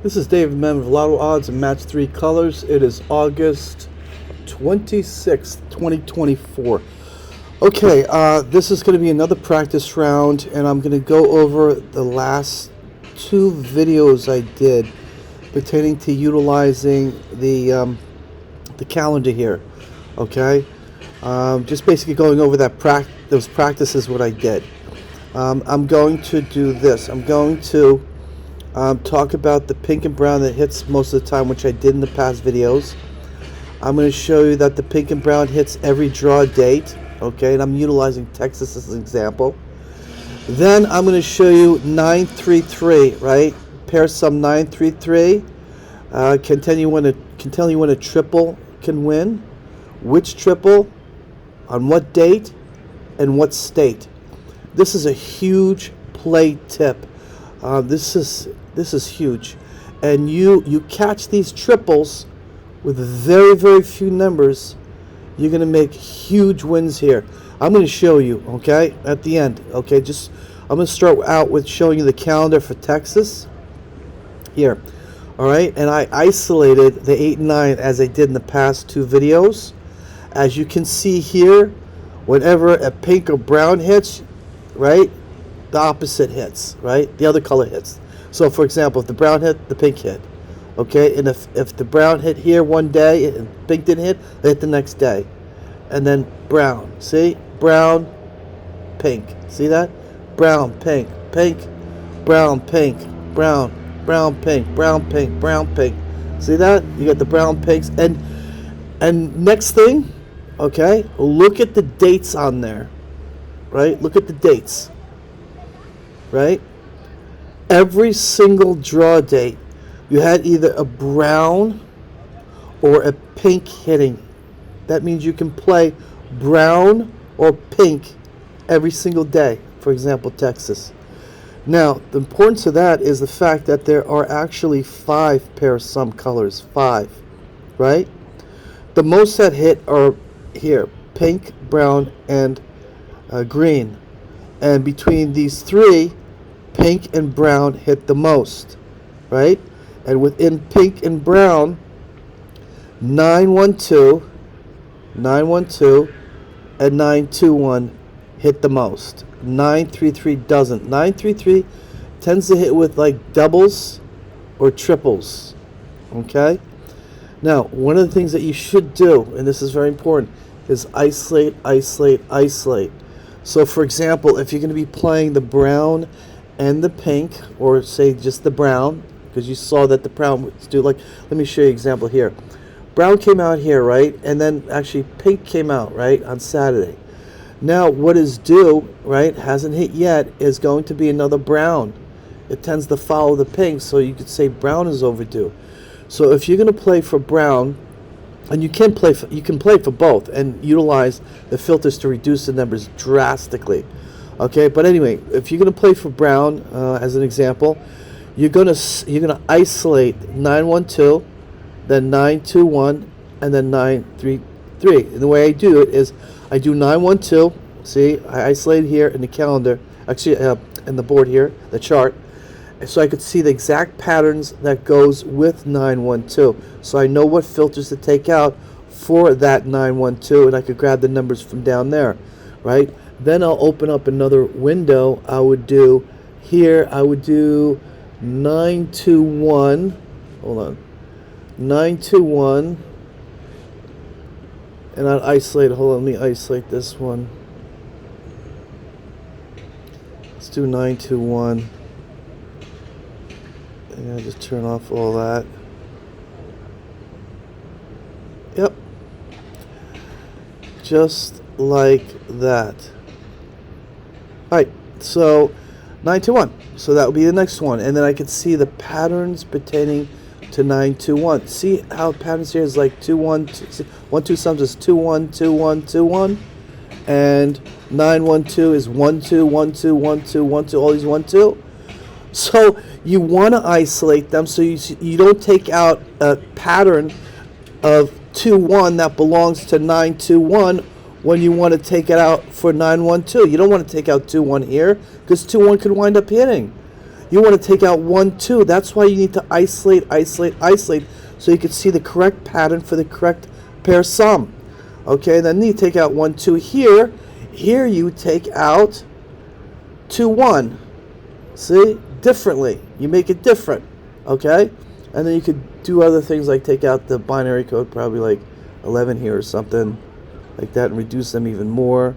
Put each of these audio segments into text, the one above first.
This is David Mem of Lotto Odds and Match 3 Colors. It is August 26th, 2024. Okay, this is going to be another practice round, and I'm going to go over the last two videos I did pertaining to utilizing the calendar here. Okay, just basically going over those practices, what I did. I'm going to do this. I'm going to talk about the pink and brown that hits most of the time, which I did in the past videos. I'm going to show you that the pink and brown hits every draw date, okay, and I'm utilizing Texas as an example. Then I'm going to show you 933, right? PairSum 933 can tell you when a triple can win, which triple, on what date, and what state. This is a huge play tip. This is huge, and you catch these triples with very, very few numbers, you're going to make huge wins here. I'm going to show you, okay, at the end. Okay, I'm going to start out with showing you the calendar for Texas here. All right, and I isolated the 8 and 9 as I did in the past two videos. As you can see here, whenever a pink or brown hits, right, the opposite hits, right? The other color hits. So, for example, if the brown hit, the pink hit. Okay, and if the brown hit here one day and pink didn't hit, they hit the next day. And then brown. See? Brown, pink. See that? Brown, pink, pink, brown, pink, brown, brown, pink, brown, pink, brown, pink. See that? You got the brown pinks. And next thing, okay, look at the dates on there. Right? Look at the dates. Right? Every single draw date, you had either a brown or a pink hitting. That means you can play brown or pink every single day. For example, Texas. Now, the importance of that is the fact that there are actually 5 PairSum colors. 5. Right? The most that hit are here, pink, brown, and green. And between these three, pink and brown hit the most, right? And within pink and brown, 912, and 921 hit the most. 933 doesn't. 933 tends to hit with like doubles or triples, okay? Now, one of the things that you should do, and this is very important, is isolate, isolate, isolate. So, for example, if you're going to be playing the brown and the pink, or say just the brown, because you saw that the brown was do, like, let me show you an example here. Brown came out here, right? And then actually pink came out, right, on Saturday. Now, what is due, right, hasn't hit yet, is going to be another brown. It tends to follow the pink, so you could say brown is overdue. So if you're going to play for brown, and you can play for both and utilize the filters to reduce the numbers drastically. Okay, but anyway, if you're going to play for brown, as an example, you're going to isolate 912, then 921, and then 933. And the way I do it is I do 912. See, I isolate here in the calendar, actually in the board here, the chart, so I could see the exact patterns that goes with 912. So I know what filters to take out for that 912, and I could grab the numbers from down there, right? Then I'll open up another window. I would do here, I would do 921. Hold on. 921. And I'll isolate. Hold on, let me isolate this one. Let's do 921. And I just turn off all that. Yep. Just like that. Alright, so 921. So that will be the next one. And then I can see the patterns pertaining to 921. See how patterns here is like 2-1, 1-2 sums is 2-1, 2-1, 2-1. And 912 is 1-2, 1-2, 1-2, 1-2, all these 1-2. So you want to isolate them so you don't take out a pattern of 2-1 that belongs to 921 when you want to take it out for 912. You don't want to take out 2-1 here because 2-1 could wind up hitting. You want to take out 1, 2. That's why you need to isolate, so you can see the correct pattern for the correct pair sum. Okay, then you take out 1, 2 here. Here you take out 2, 1. See? Differently. You make it different. Okay? And then you could do other things like take out the binary code, probably like 11 here or something like that, and reduce them even more.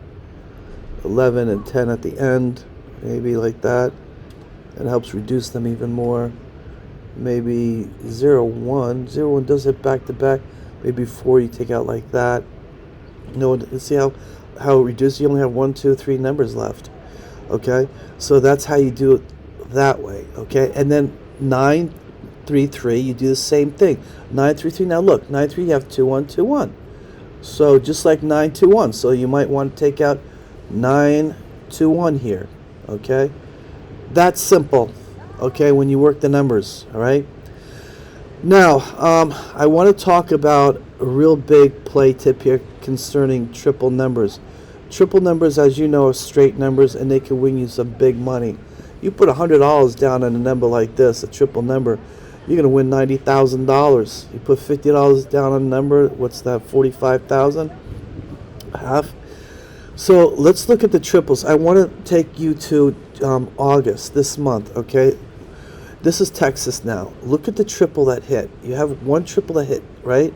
11 and 10 at the end, maybe like that. It helps reduce them even more. Maybe 0, 1. 0, 1 does hit back to back. Maybe 4 you take out like that. You know, see how it reduces? You only have 1, 2, 3 numbers left. Okay? So that's how you do it that way. Okay? And then 9, 3, 3, you do the same thing. 9, 3, 3. Now look, 9, 3, you have 2, 1, 2, 1. So just like 9, 2, 1. So you might want to take out 9, 2, 1 here. Okay? That's simple. Okay, when you work the numbers. All right? Now, I want to talk about a real big play tip here concerning triple numbers. Triple numbers, as you know, are straight numbers, and they can win you some big money. You put $100 down on a number like this, a triple number, you're going to win $90,000. You put $50 down on a number, what's that, 45,000? Half. So let's look at the triples. I want to take you to August, this month, okay? This is Texas now. Look at the triple that hit. You have one triple that hit, right?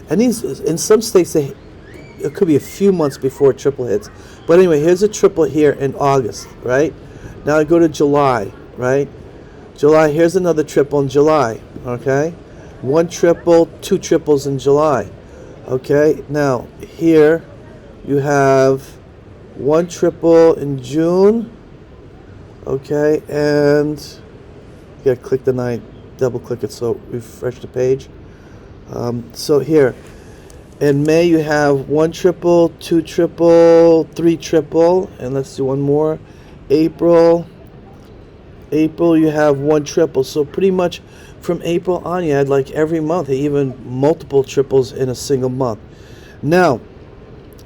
And these, in some states, it could be a few months before a triple hits. But anyway, here's a triple here in August, right? Now I go to July, right? July, here's another triple in July, okay? 1 triple, 2 triples in July, okay? Now, here you have 1 triple in June, okay? And you gotta click the 9, double click it so refresh the page. So here, in May you have 1 triple, 2 triple, 3 triple, and let's do one more. April you have 1 triple. So pretty much from April on you had like every month, even multiple triples in a single month. Now,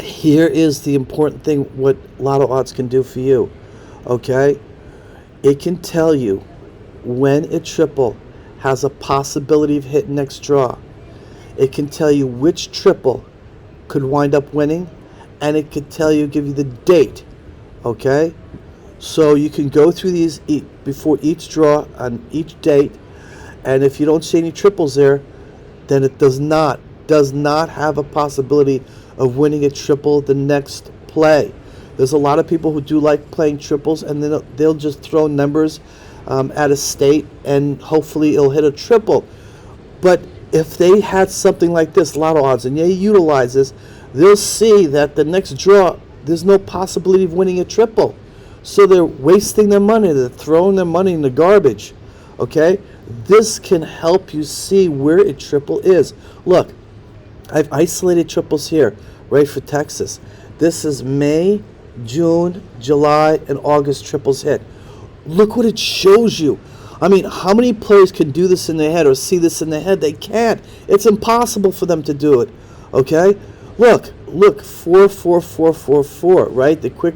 here is the important thing what Lotto Odds can do for you. Okay? It can tell you when a triple has a possibility of hitting next draw. It can tell you which triple could wind up winning, and it could tell you, give you the date. Okay? So you can go through these before each draw on each date, and if you don't see any triples there, then it does not have a possibility of winning a triple the next play. There's a lot of people who do like playing triples, and then they'll just throw numbers at a state, and hopefully it'll hit a triple. But if they had something like this, Lotto Odds, and they utilize this, they'll see that the next draw, there's no possibility of winning a triple. So they're wasting their money. They're throwing their money in the garbage. Okay? This can help you see where a triple is. Look, I've isolated triples here, right, for Texas. This is May, June, July, and August triples hit. Look what it shows you. I mean, how many players can do this in their head or see this in their head? They can't. It's impossible for them to do it. Okay? Look, 4, 4, 4, 4, 4, right? The quick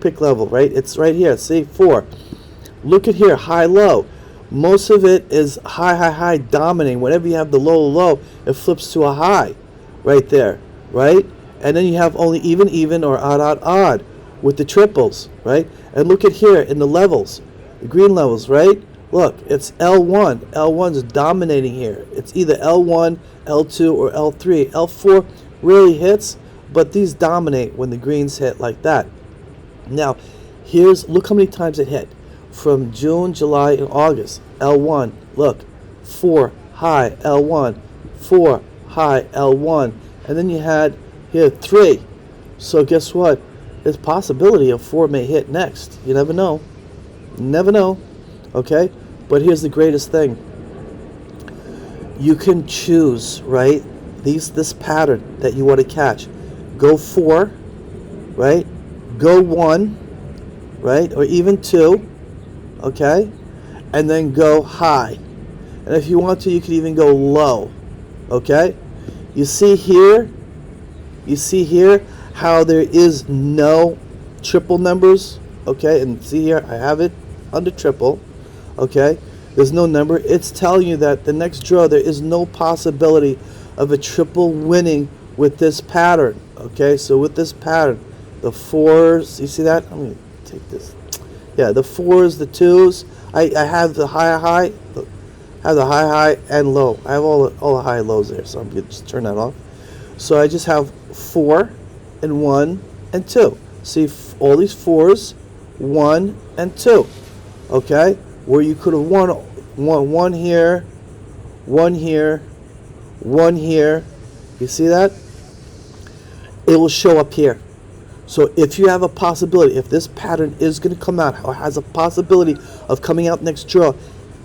pick level, right? It's right here. See, 4. Look at here, high, low. Most of it is high, high, high dominating. Whenever you have the low, low, it flips to a high right there, right? And then you have only even, or odd, odd, odd with the triples, right? And look at here in the levels, the green levels, right? Look, it's L1. L1's dominating here. It's either L1, L2, or L3. L4 really hits, but these dominate when the greens hit like that. Now, look how many times it hit. From June, July, and August. L1, look, 4, high, L1, 4, high, L1. And then you had here 3. So guess what? There's possibility of 4 may hit next. You never know. Never know. Okay? But here's the greatest thing. You can choose, right? This pattern that you want to catch. Go 4, right? Go 1, right? Or even 2. Okay, and then go high, and if you want to, you can even go low. Okay, you see here how there is no triple numbers. Okay, and see here I have it under triple. Okay, there's no number. It's telling you that the next draw there is no possibility of a triple winning with this pattern. Okay, so with this pattern, the fours, you see that? I'm going to take this. Yeah, the fours, the twos. I have the high, have the high, and low. I have all the high and lows there, so I'm going to just turn that off. So I just have 4 and 1 and 2. See all these 4s, 1 and 2. Okay, where you could have won one here, one here, one here. You see that? It will show up here. So if you have a possibility, if this pattern is going to come out or has a possibility of coming out next draw,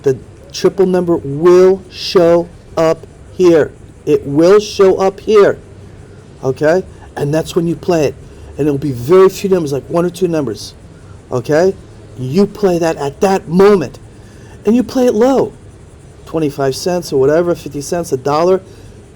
the triple number will show up here. It will show up here. Okay? And that's when you play it. And it'll be very few numbers, like 1 or 2 numbers. Okay? You play that at that moment. And you play it low. 25 cents or whatever, 50 cents, $1.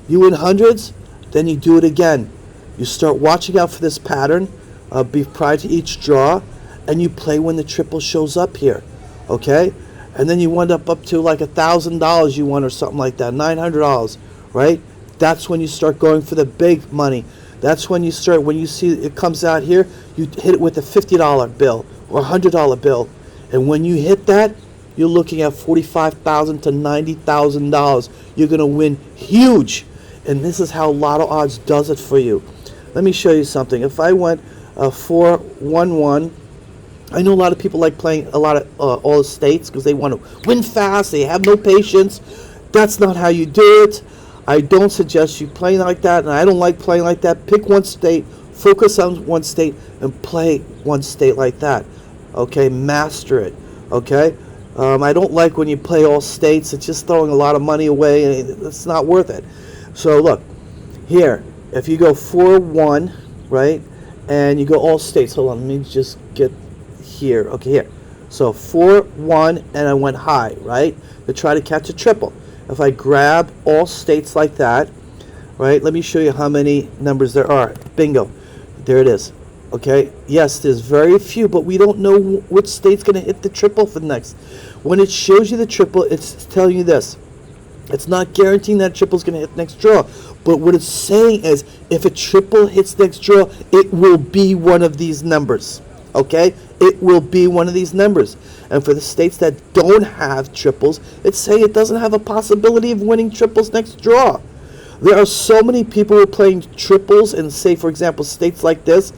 You win hundreds, then you do it again. You start watching out for this pattern prior to each draw, and you play when the triple shows up here, okay? And then you wind up to like $1,000 you won or something like that, $900, right? That's when you start going for the big money. That's when you start, when you see it comes out here, you hit it with a $50 bill or $100 bill. And when you hit that, you're looking at $45,000 to $90,000. You're going to win huge. And this is how Lotto Odds does it for you. Let me show you something. If I went 4-1-1, I know a lot of people like playing a lot of all states because they want to win fast. They have no patience. That's not how you do it. I don't suggest you playing like that, and I don't like playing like that. Pick one state, focus on one state, and play one state like that. Okay, master it. Okay. I don't like when you play all states. It's just throwing a lot of money away, and it's not worth it. So look, here, if you go 4-1, right, and you go all states. Hold on, let me just get here. Okay, here. So 4-1, and I went high, right, to try to catch a triple. If I grab all states like that, right, let me show you how many numbers there are. Bingo. There it is. Okay, yes, there's very few, but we don't know which state's going to hit the triple for the next. When it shows you the triple, it's telling you this. It's not guaranteeing that triple is going to hit next draw, but what it's saying is if a triple hits next draw, it will be one of these numbers. Okay, it will be one of these numbers. And for the states that don't have triples, it's saying it doesn't have a possibility of winning triples next draw. There are so many people who are playing triples in, say, for example, states like this,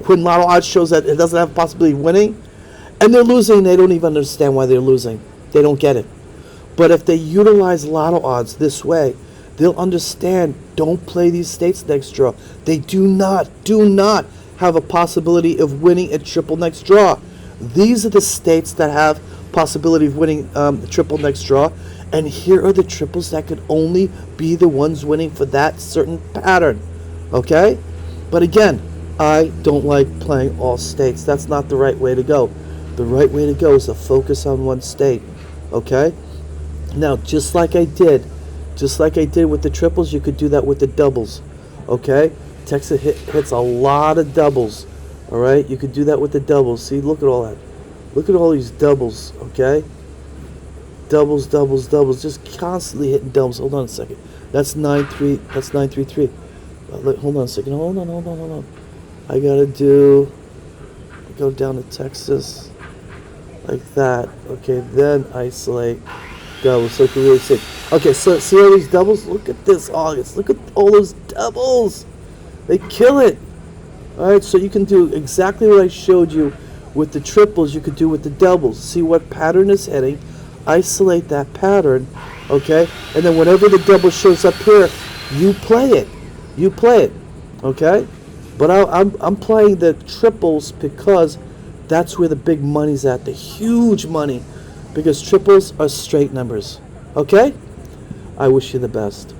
when Lotto Odds shows that it doesn't have a possibility of winning, and they're losing. They don't even understand why they're losing. They don't get it. But if they utilize Lotto Odds this way, they'll understand. Don't play these states next draw. They do not have a possibility of winning a triple next draw. These are the states that have possibility of winning triple next draw. And here are the triples that could only be the ones winning for that certain pattern. Okay? But again, I don't like playing all states. That's not the right way to go. The right way to go is to focus on one state. Okay? Now, just like I did with the triples, you could do that with the doubles. Okay? Texas hits a lot of doubles. All right? You could do that with the doubles. See, look at all that. Look at all these doubles. Okay? Doubles, doubles, doubles, just constantly hitting doubles. Hold on a second. That's 9-3. That's 9-3-3. Hold on a second. Hold on. I gotta go down to Texas like that. Okay, then isolate doubles so you can really see. Okay, so see all these doubles? Look at this, August. Look at all those doubles. They kill it. All right, so you can do exactly what I showed you with the triples. You could do with the doubles. See what pattern is hitting. Isolate that pattern, okay, and then whenever the double shows up here, you play it, okay. But I'm playing the triples because that's where the big money's at, the huge money, because triples are straight numbers. Okay, I wish you the best.